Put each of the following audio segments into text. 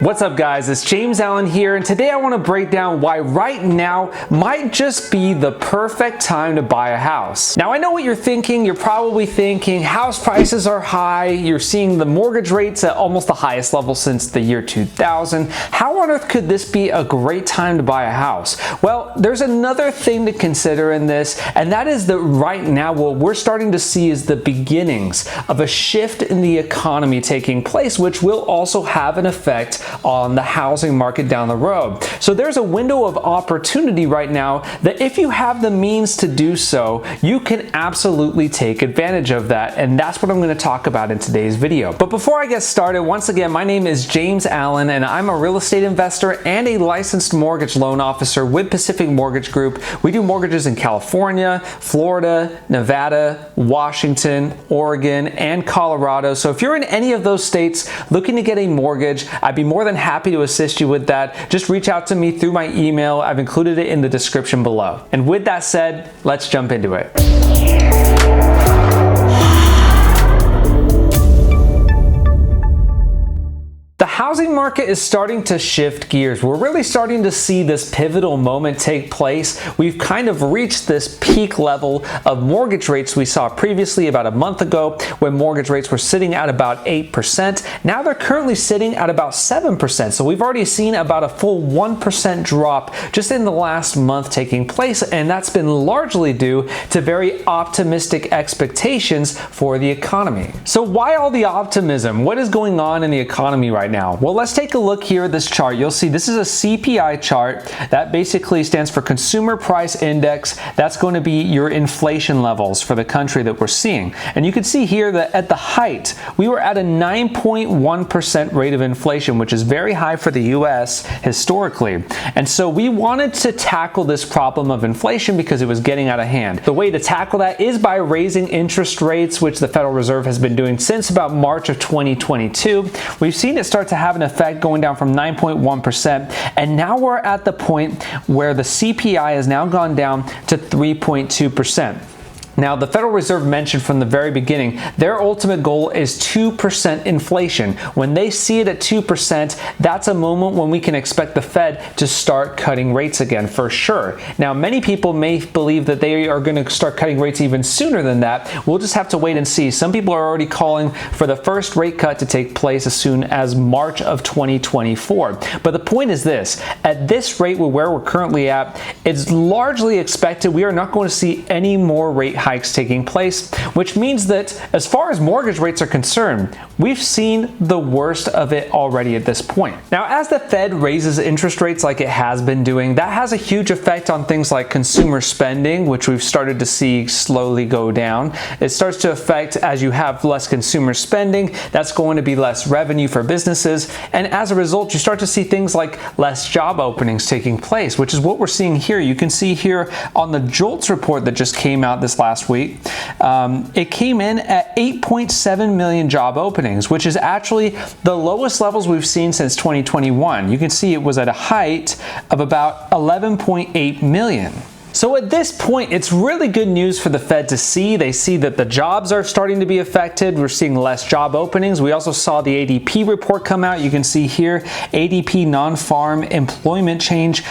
What's up guys, it's James Allen here, and today I want to break down why right now might just be the perfect time to buy a house. Now I know what you're thinking. You're probably thinking house prices are high, you're seeing the mortgage rates at almost the highest level since the year 2000. How on earth could this be a great time to buy a house? Well, there's another thing to consider in this, and that is that right now what we're starting to see is the beginnings of a shift in the economy taking place, which will also have an effect on the housing market down the road. So there's a window of opportunity right now that if you have the means to do so, you can absolutely take advantage of that, and that's what I'm going to talk about in today's video. But before I get started, once again, my name is James Allen and I'm a real estate investor and a licensed mortgage loan officer with Pacific Mortgage Group. We do mortgages in California, Florida, Nevada, Washington, Oregon, and Colorado. So if you're in any of those states looking to get a mortgage, I'd be more than happy to assist you with that. Just reach out to me through my email. I've included it in the description below. And with that said, let's jump into it. The housing market is starting to shift gears. We're really starting to see this pivotal moment take place. We've kind of reached this peak level of mortgage rates we saw previously about a month ago when mortgage rates were sitting at about 8%. Now they're currently sitting at about 7%. So we've already seen about a full 1% drop just in the last month taking place, and that's been largely due to very optimistic expectations for the economy. So why all the optimism? What is going on in the economy right now? Well, let's take a look here at this chart. You'll see this is a CPI chart. That basically stands for Consumer Price Index. That's going to be your inflation levels for the country that we're seeing. And you can see here that at the height, we were at a 9.1% rate of inflation, which is very high for the US historically. And so we wanted to tackle this problem of inflation because it was getting out of hand. The way to tackle that is by raising interest rates, which the Federal Reserve has been doing since about March of 2022. We've seen it start to have an effect going down from 9.1%, and now we're at the point where the CPI has now gone down to 3.2%. Now, the Federal Reserve mentioned from the very beginning, their ultimate goal is 2% inflation. When they see it at 2%, that's a moment when we can expect the Fed to start cutting rates again for sure. Now, many people may believe that they are going to start cutting rates even sooner than that. We'll just have to wait and see. Some people are already calling for the first rate cut to take place as soon as March of 2024. But the point is this, at this rate where we're currently at, it's largely expected we are not going to see any more rate hikes taking place, which means that as far as mortgage rates are concerned, we've seen the worst of it already at this point. Now, as the Fed raises interest rates like it has been doing, that has a huge effect on things like consumer spending, which we've started to see slowly go down. It starts to affect, as you have less consumer spending, that's going to be less revenue for businesses, and as a result, you start to see things like less job openings taking place, which is what we're seeing here. You can see here on the JOLTS report that just came out this last week, it came in at 8.7 million job openings, which is actually the lowest levels we've seen since 2021. You can see it was at a height of about 11.8 million. So at this point, it's really good news for the Fed to see. They see that the jobs are starting to be affected. We're seeing less job openings. We also saw the ADP report come out. You can see here, ADP non-farm employment change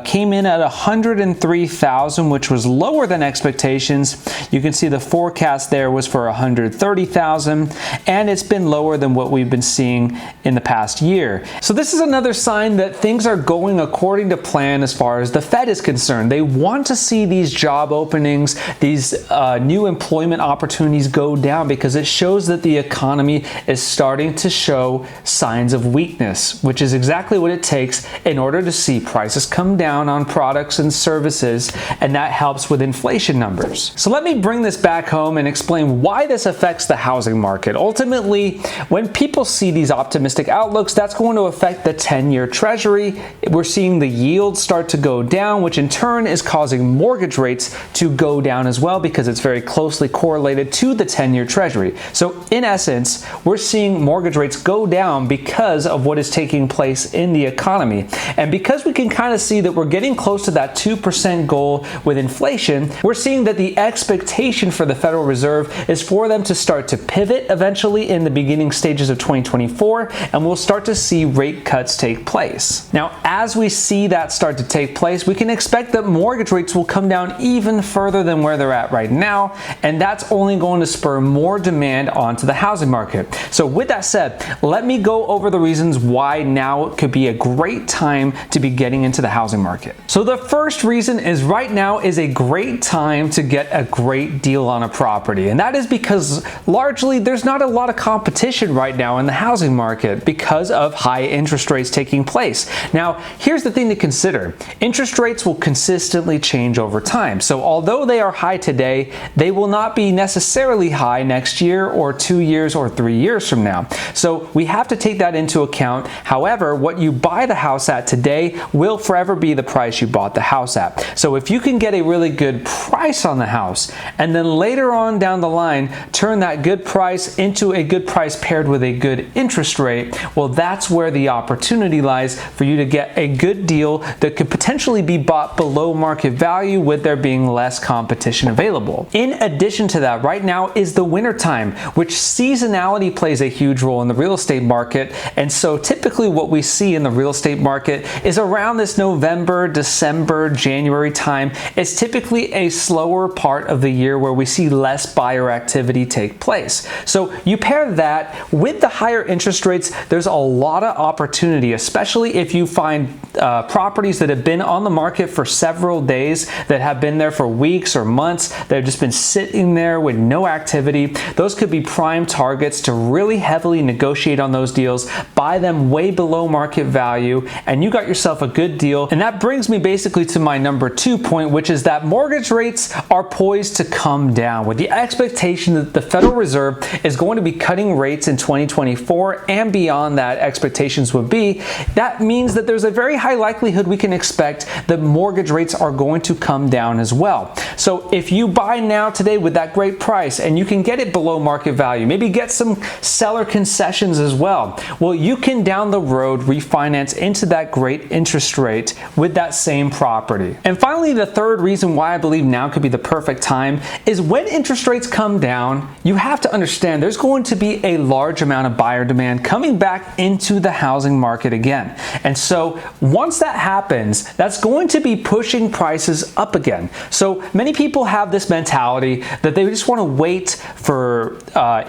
came in at 103,000, which was lower than expectations. You can see the forecast there was for 130,000, and it's been lower than what we've been seeing in the past year. So this is another sign that things are going according to plan as far as the Fed is concerned. They want to see these job openings, these new employment opportunities go down because it shows that the economy is starting to show signs of weakness, which is exactly what it takes in order to see prices come down on products and services, and that helps with inflation numbers. So let me bring this back home and explain why this affects the housing market. Ultimately, when people see these optimistic outlooks, that's going to affect the 10-year Treasury. We're seeing the yields start to go down, which in turn is causing causing mortgage rates to go down as well, because it's very closely correlated to the 10-year Treasury. So in essence, we're seeing mortgage rates go down because of what is taking place in the economy. And because we can kind of see that we're getting close to that 2% goal with inflation, we're seeing that the expectation for the Federal Reserve is for them to start to pivot eventually in the beginning stages of 2024, and we'll start to see rate cuts take place. Now, as we see that start to take place, we can expect that mortgage rates will come down even further than where they're at right now, and that's only going to spur more demand onto the housing market. So with that said, let me go over the reasons why now could be a great time to be getting into the housing market. So the first reason is right now is a great time to get a great deal on a property, and that is because largely there's not a lot of competition right now in the housing market because of high interest rates taking place. Now, here's the thing to consider. Interest rates will consistently change over time. So although they are high today, they will not be necessarily high next year or 2 years or 3 years from now. So we have to take that into account. However, what you buy the house at today will forever be the price you bought the house at. So if you can get a really good price on the house and then later on down the line turn that good price into a good price paired with a good interest rate, well, that's where the opportunity lies for you to get a good deal that could potentially be bought below market value with there being less competition available. In addition to that, right now is the winter time, which seasonality plays a huge role in the real estate market. And so typically what we see in the real estate market is around this November, December, January time. It's typically a slower part of the year where we see less buyer activity take place. So you pair that with the higher interest rates, there's a lot of opportunity, especially if you find properties that have been on the market for several days, that have been there for weeks or months, that have just been sitting there with no activity. Those could be prime targets to really heavily negotiate on those deals, buy them way below market value, and you got yourself a good deal. And that brings me basically to my number 2 point, which is that mortgage rates are poised to come down with the expectation that the Federal Reserve is going to be cutting rates in 2024 and beyond that expectations would be. That means that there's a very high likelihood we can expect that mortgage rates are going to come down as well. So if you buy now today with that great price and you can get it below market value, maybe get some seller concessions as well, well, you can down the road refinance into that great interest rate with that same property. And finally, the third reason why I believe now could be the perfect time is when interest rates come down, you have to understand there's going to be a large amount of buyer demand coming back into the housing market again. And so once that happens, that's going to be pushing prices up again. So many people have this mentality that they just want to wait for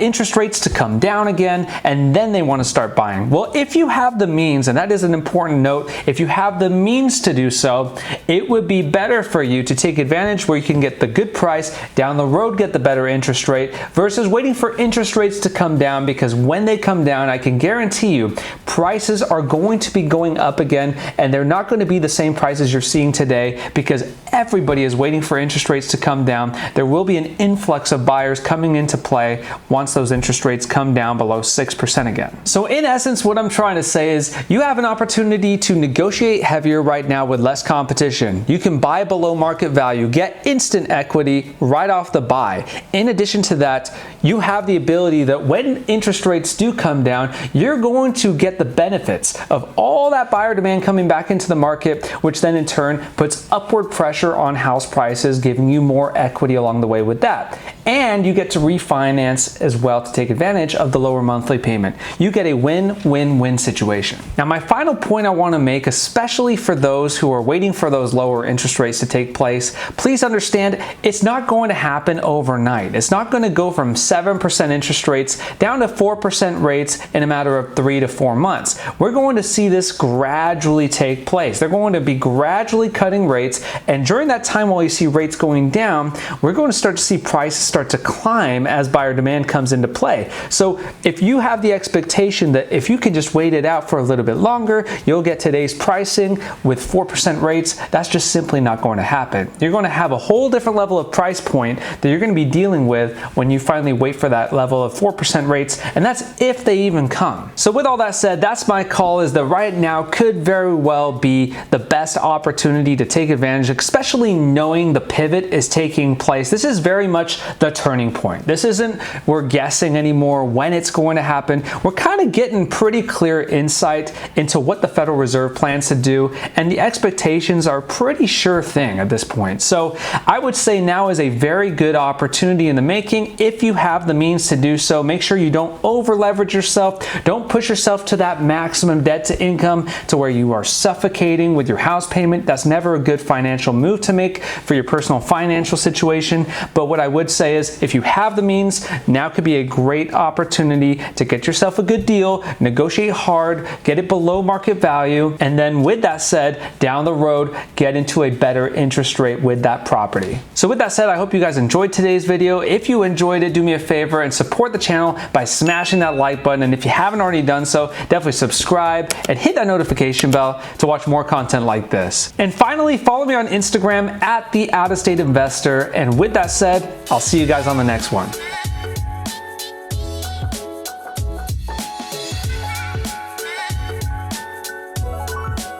interest rates to come down again and then they want to start buying. Well, if you have the means, and that is an important note, if you have the means to do so, it would be better for you to take advantage where you can get the good price, down the road get the better interest rate, versus waiting for interest rates to come down, because when they come down, I can guarantee you prices are going to be going up again, and they're not going to be the same prices you're seeing today because everybody is waiting for interest rates to come down. There will be an influx of buyers coming into play once those interest rates come down below 6% again. So in essence, what I'm trying to say is you have an opportunity to negotiate heavier right now with less competition. You can buy below market value, get instant equity right off the buy. In addition to that, you have the ability that when interest rates do come down, you're going to get the benefits of all that buyer demand coming back into the market, which then in turn puts upward pressure on house prices, giving you more equity along the way with that. And you get to refinance as well to take advantage of the lower monthly payment. You get a win-win-win situation. Now, my final point I want to make, especially for those who are waiting for those lower interest rates to take place, please understand it's not going to happen overnight. It's not going to go from 7% interest rates down to 4% rates in a matter of 3 to 4 months. We're going to see this gradually take place. They're going to be gradually cutting rates, and during that time while you see rates going down, we're going to start to see prices start to climb as buyer demand comes into play. So if you have the expectation that if you can just wait it out for a little bit longer, you'll get today's pricing with 4% rates, that's just simply not going to happen. You're going to have a whole different level of price point that you're going to be dealing with when you finally wait for that level of 4% rates, and that's if they even come. So with all that said, that's my call, is that right now could very well be the best opportunity to take advantage, especially knowing the pivot is taking place. This is very much the turning point. This isn't we're guessing anymore when it's going to happen. We're kind of getting pretty clear insight into what the Federal Reserve plans to do, and the expectations are pretty sure thing at this point. So I would say now is a very good opportunity in the making. If you have the means to do so, make sure you don't over leverage yourself. Don't push yourself to that maximum debt to income to where you are suffocating with your house payment. That's never a good financial move to make for your personal financial situation. But what I would say is if you have the means, now could be a great opportunity to get yourself a good deal, negotiate hard, get it below market value, and then with that said, down the road, get into a better interest rate with that property. So with that said, I hope you guys enjoyed today's video. If you enjoyed it, do me a favor and support the channel by smashing that like button. And if you haven't already done so, definitely subscribe and hit that notification bell to watch more content like this. And finally, follow me on Instagram at The Out of State Investor. And with that said, I'll see you guys on the next one.